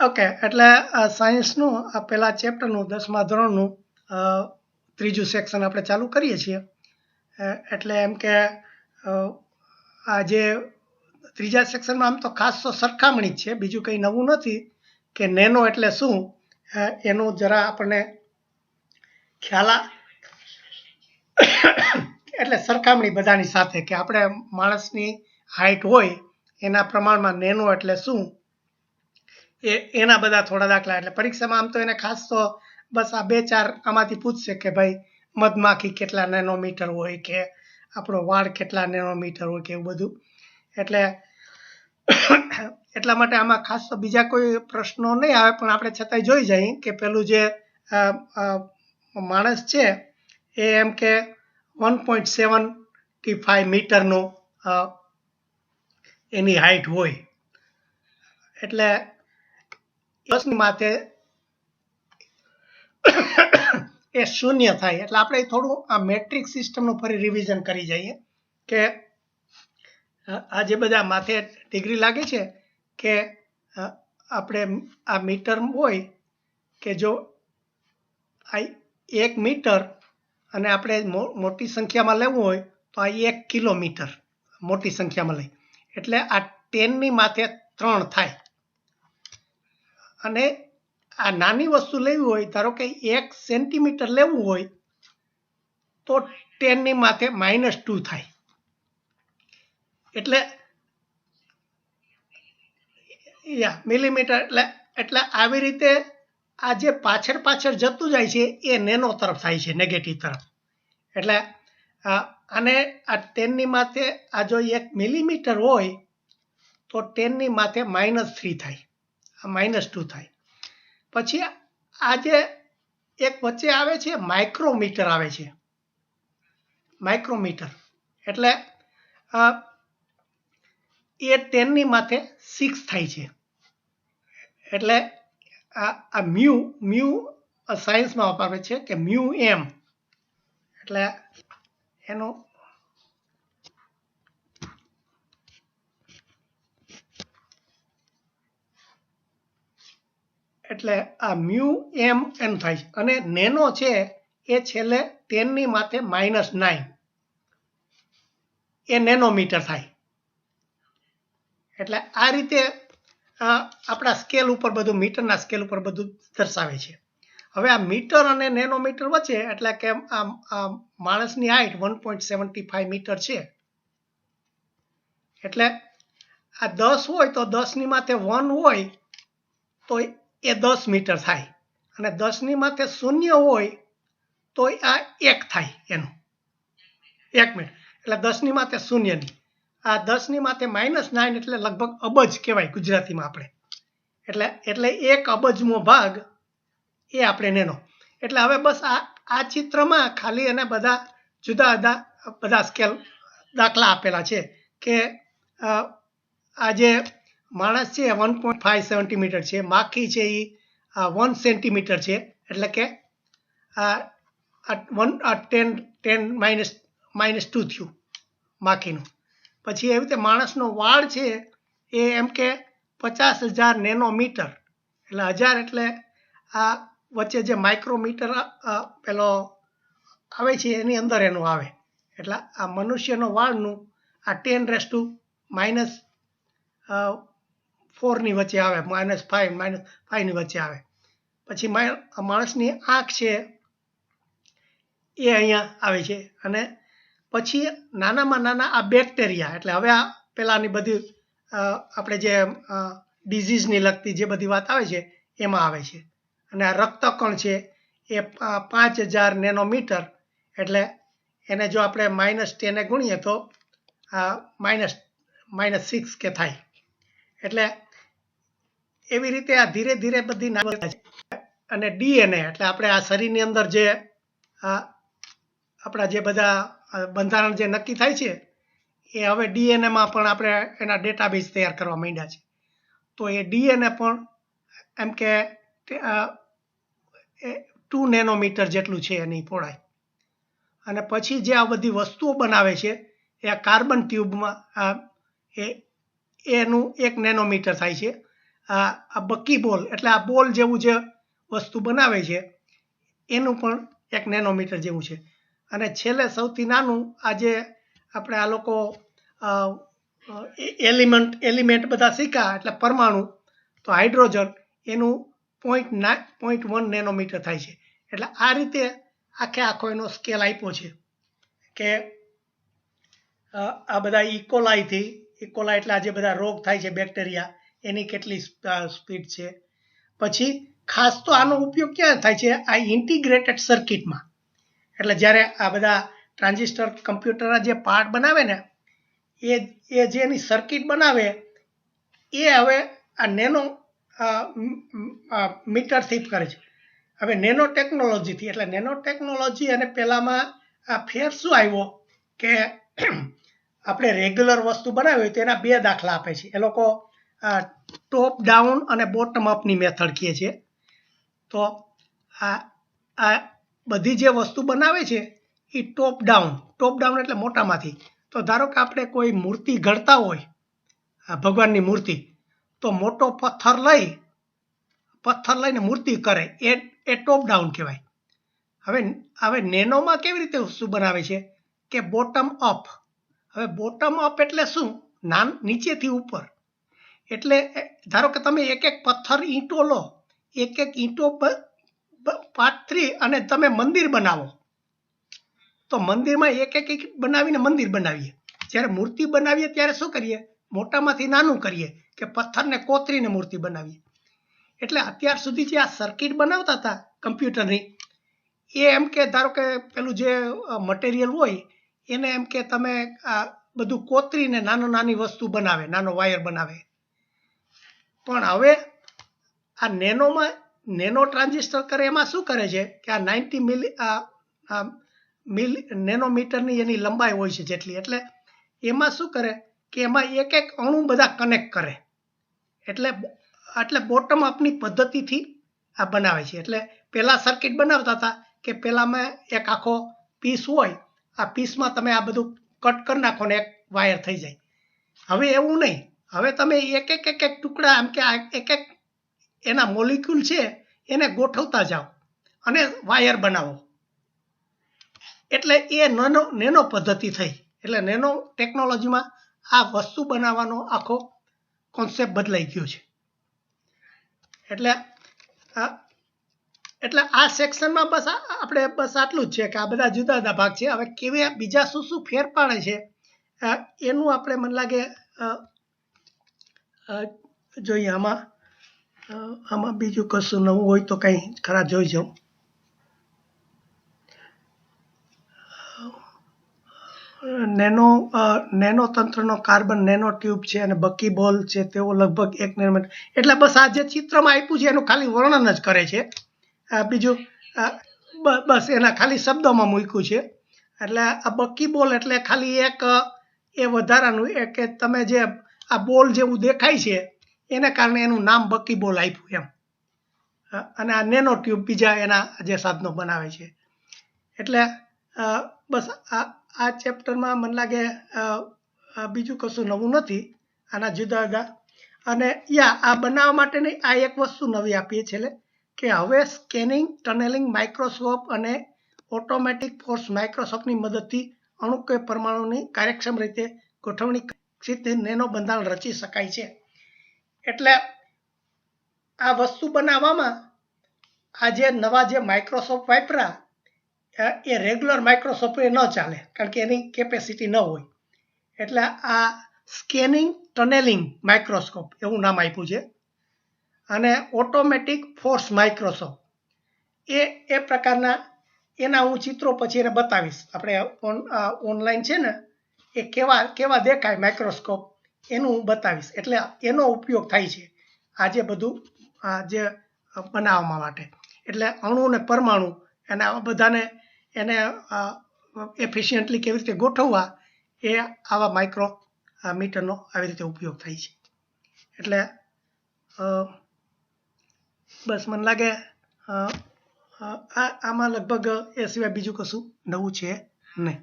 Okay, એટલે સાયન્સનું આ પહેલા ચેપ્ટરનું 10મા ધોરણનું ત્રીજું સેક્શન આપણે ચાલુ કરીએ છીએ. એટલે એમ કે આ જે ત્રીજા સેક્શનમાં આમ તો ખાસ તો સરખામણી જ છે, બીજું કંઈ નવું નથી. કે નેનો એટલે શું એનું જરા આપણને ખ્યાલ એટલે સરખામણી બધાની સાથે કે આપણે માણસની હાઇટ હોય એના પ્રમાણમાં નેનો એટલે શું એના બધા થોડા દાખલા. એટલે પરીક્ષામાં આમ તો એને ખાસ તો બસ આ 2-4 આમાંથી પૂછશે કે ભાઈ મધમાખી કેટલા નેનોમીટર હોય, કે આપણો વાળ કેટલા નેનોમીટર હોય, કે એવું બધું. એટલે એટલા માટે આમાં ખાસ તો બીજા કોઈ પ્રશ્નો નહીં આવે, પણ આપણે છતાંય જોઈ જઈએ કે પેલું જે માણસ છે એ એમ કે 1.75 મીટરનું એની હાઇટ હોય. એટલે 10 માથે એ 0 થાય. એટલે આપણે થોડું આ મેટ્રિક સિસ્ટમનું ફરી રિવિઝન કરી જઈએ કે આ જે બધા માથે ડિગ્રી લાગે છે કે આપણે આ મીટર હોય કે જો આ 1 મીટર અને આપણે મોટી સંખ્યામાં લેવું હોય તો આ 1 કિલોમીટર મોટી સંખ્યામાં લઈ, એટલે આ 10 માથે 3 થાય. અને આ નાની વસ્તુ લેવી હોય, ધારો કે 1 સેન્ટીમીટર લેવું હોય તો 10 માથે -2 થાય. એટલે મિલીમીટર. એટલે આવી રીતે આ જે પાછળ જતું જાય છે એ નેનો તરફ થાય છે, નેગેટિવ તરફ. એટલે અને આ 10 માથે આ જો 1 મિલીમીટર હોય તો 10 માથે -3 થાય, આ -2 થાય. પછી આ જે એક વચ્ચે આવે છે માઇક્રોમીટર આવે છે. માઇક્રોમીટર એટલે એ 10 માથે 6 થાય છે. એટલે આ મ્યુ સાયન્સમાં વાપરે છે કે મ્યુ એમ. એટલે એનું એટલે આ મ્યુ એમ એન થાય છે. અને નેનો છે એ છેલ્લે 10 માથે -9 એ નેનોમીટર થાય. એટલે આ રીતે આપણા સ્કેલ ઉપર બધું, મીટરના સ્કેલ ઉપર બધું દર્શાવે છે. હવે આ મીટર અને નેનોમીટર વચ્ચે, એટલે કે આ માણસની હાઇટ 1.75 મીટર છે. એટલે આ 10 હોય તો 10 માથે 1 હોય તો એ 10 મીટર થાય. અને 10 માથે 0 હોય તો આ 1 થાય. એનું 1 મિનિટ એટલે 10 માથે 0 ની. આ 10 માથે -9 એટલે લગભગ અબજ કહેવાય ગુજરાતીમાં આપણે. એટલે 1 અબજમો ભાગ એ આપણે નેનો. એટલે હવે બસ આ ચિત્રમાં ખાલી એને બધા જુદા જુદા બધા સ્કેલ દાખલા આપેલા છે કે આ જે માણસ છે 1.5 સેન્ટીમીટર છે, માખી છે એ 1 સેન્ટીમીટર છે. એટલે કે આ 10 -2 થયું માખીનું. પછી એવી રીતે માણસનો વાળ છે એ એમ કે 50,000 નેનોમીટર. એટલે 1000 એટલે આ વચ્ચે જે માઇક્રોમીટર પેલો આવે છે એની અંદર એનું આવે. એટલે આ મનુષ્યનો વાળનું આ 10⁻⁴ ની વચ્ચે આવે, -5 ની વચ્ચે આવે. પછી માણસની આંખ છે એ અહીંયા આવે છે. અને પછી નાનામાં નાના આ બેક્ટેરિયા. એટલે હવે આ પેલાની બધી આપણે જે ડિઝીઝની લગતી જે બધી વાત આવે છે એમાં આવે છે. અને આ રક્તકણ છે એ 5000 નેનોમીટર. એટલે એને જો આપણે -10 ગુણીએ તો -6 કે થાય. એટલે એવી રીતે આ ધીરે ધીરે બધી અને ડીએનએ એટલે આપણે આ શરીરની અંદર જે આપણા જે બધા બંધારણ જે નક્કી થાય છે એ હવે ડીએનએમાં પણ આપણે એના ડેટાબેઝ તૈયાર કરવા માંડ્યા છે. તો એ ડીએનએ પણ એમ કે 2 નેનોમીટર જેટલું છે એની પહોળાઈ. અને પછી જે આ બધી વસ્તુઓ બનાવે છે એ આ કાર્બન ટ્યુબમાં એનું 1 નેનોમીટર થાય છે. આ બકી બોલ એટલે આ બોલ જેવું જે વસ્તુ બનાવે છે એનું પણ 1 નેનોમીટર જેવું છે. અને છેલ્લે સૌથી નાનું આ જે આપણે આ લોકો એલિમેન્ટ બધા શીખ્યા એટલે પરમાણુ, તો હાઇડ્રોજન એનું 0.1 નેનોમીટર થાય છે. એટલે આ રીતે આખો એનો સ્કેલ આપ્યો છે કે આ બધા ઇકોલાઈ એટલે આ જે બધા રોગ થાય છે બેક્ટેરિયા એની કેટલી સ્પીડ છે. પછી ખાસ તો આનો ઉપયોગ ક્યાં થાય છે? આ ઇન્ટિગ્રેટેડ સર્કિટમાં. એટલે જ્યારે આ બધા ટ્રાન્ઝિસ્ટર કમ્પ્યુટરના જે પાર્ટ બનાવે ને એ જે એની સર્કિટ બનાવે એ હવે આ નેનો મીટરથી કરે છે. હવે નેનો ટેકનોલોજીથી, એટલે નેનો ટેકનોલોજી અને પહેલામાં આ ફેર શું આવ્યો કે આપણે રેગ્યુલર વસ્તુ બનાવી હોય તો એના 2 દાખલા આપે છે. એ લોકો ટોપ ડાઉન અને બોટમ અપની મેથડ કહે છે. તો આ બધી જે વસ્તુ બનાવે છે એ ટોપ ડાઉન એટલે મોટામાંથી. તો ધારો કે આપણે કોઈ મૂર્તિ ઘડતા હોય, ભગવાનની મૂર્તિ, તો મોટો પથ્થર લઈને મૂર્તિ કરે એ ટોપ ડાઉન કહેવાય. હવે નેનોમાં કેવી રીતે વસ્તુ બનાવે છે કે બોટમ અપ. હવે બોટમ અપ એટલે શું? નીચેથી ઉપર. એટલે ધારો કે તમે એક પથ્થર ઈંટો લો, એક ઈંટો પાથરી અને તમે મંદિર બનાવો, તો મંદિરમાં એક બનાવીને મંદિર બનાવીએ. જ્યારે મૂર્તિ બનાવીએ ત્યારે શું કરીએ? મોટામાંથી નાનું કરીએ કે પથ્થરને કોતરીને મૂર્તિ બનાવીએ. એટલે અત્યાર સુધી જે આ સર્કિટ બનાવતા હતા કમ્પ્યુટરની, એ એમ કે ધારો કે પેલું જે મટીરિયલ હોય એને એમ કે તમે આ બધું કોતરીને નાની વસ્તુ બનાવે, નાનો વાયર બનાવે. પણ હવે આ નેનો ટ્રાન્ઝિસ્ટર કરે એમાં શું કરે છે કે આ 90 નેનોમીટરની એની લંબાઈ હોય છે જેટલી. એટલે એમાં શું કરે કે એમાં એક અણુ બધા કનેક્ટ કરે. એટલે બોટમ અપની પદ્ધતિથી આ બનાવે છે. એટલે પહેલા સર્કિટ બનાવતા હતા કે પહેલામાં એક આખો પીસ હોય, આ પીસમાં તમે આ બધું કટ કરી નાખો ને એક વાયર થઈ જાય. હવે એવું નહીં. હવે તમે એક ટુકડા આમ કે એક એના મોલિક્યુલ છે એને ગોઠવતા જાઓ અને વાયર બનાવો. એટલે એ નેનો પદ્ધતિ થઈ. એટલે નેનો ટેકનોલોજીમાં આ વસ્તુ બનાવવાનો આખો કોન્સેપ્ટ બદલાઈ ગયો છે. એટલે આ સેક્શનમાં આપણે આટલું જ છે કે આ બધા જુદા જુદા ભાગ છે. હવે કેવી બીજા શું ફેર પાડે છે એનું આપણે મને લાગે જોઈએ. આમાં બીજું કશું નવું હોય તો કંઈ ખરા જોઈ જાઉં. નેનો તંત્રનો કાર્બન નેનો ટ્યુબ છે અને બકી બોલ છે તેઓ લગભગ 1 નેનોમીટર. એટલે બસ આ જે ચિત્રમાં આપ્યું છે એનું ખાલી વર્ણન જ કરે છે. બીજું બસ એના ખાલી શબ્દોમાં મૂક્યું છે. એટલે આ બકી બોલ એટલે ખાલી એક એ વધારાનું કે તમે જે આ બોલ જેવું દેખાય છે એને કારણે એનું નામ બકી બોલ આપ્યું એમ. અને આ નેનો ટ્યુબ બીજા એના જે સાધનો બનાવે છે. એટલે બસ આ ચેપ્ટરમાં મને લાગે બીજું કશું નવું નથી. આના જુદા જુદા અને આ બનાવવા માટેની આ એક વસ્તુ નવી આપીએ છે કે હવે સ્કેનિંગ, ટનલિંગ માઇક્રોસ્કોપ અને ઓટોમેટિક ફોર્સ માઇક્રોસ્કોપની મદદથી અણુ કે પરમાણુની કાર્યક્ષમ રીતે ગોઠવણી નેનો બંધારણ રચી શકાય છે. એટલે આ વસ્તુ બનાવવામાં આ જે નવા જે માઇક્રોસ્કોપ વાપરા એ રેગ્યુલર માઇક્રોસ્કોપ એ ન ચાલે, કારણ કે એની કેપેસિટી ન હોય. એટલે આ સ્કેનિંગ ટનેલિંગ માઇક્રોસ્કોપ એવું નામ આપ્યું છે. અને ઓટોમેટિક ફોર્સ માઇક્રોસ્કોપ એ પ્રકારના એના હું ચિત્રો પછી એને બતાવીશ. આપણે ઓનલાઈન છે ને એ કેવા દેખાય માઇક્રોસ્કોપ એનું હું બતાવીશ. એટલે એનો ઉપયોગ થાય છે આ જે બધું જે બનાવવા માટે. એટલે અણુ અને પરમાણુ અને આવા બધાને એને એફિશિયન્ટલી કેવી રીતે ગોઠવવા એ આવા મીટરનો આવી રીતે ઉપયોગ થાય છે. એટલે બસ મને લાગે આમાં લગભગ એ સિવાય બીજું કશું નવું છે નહીં.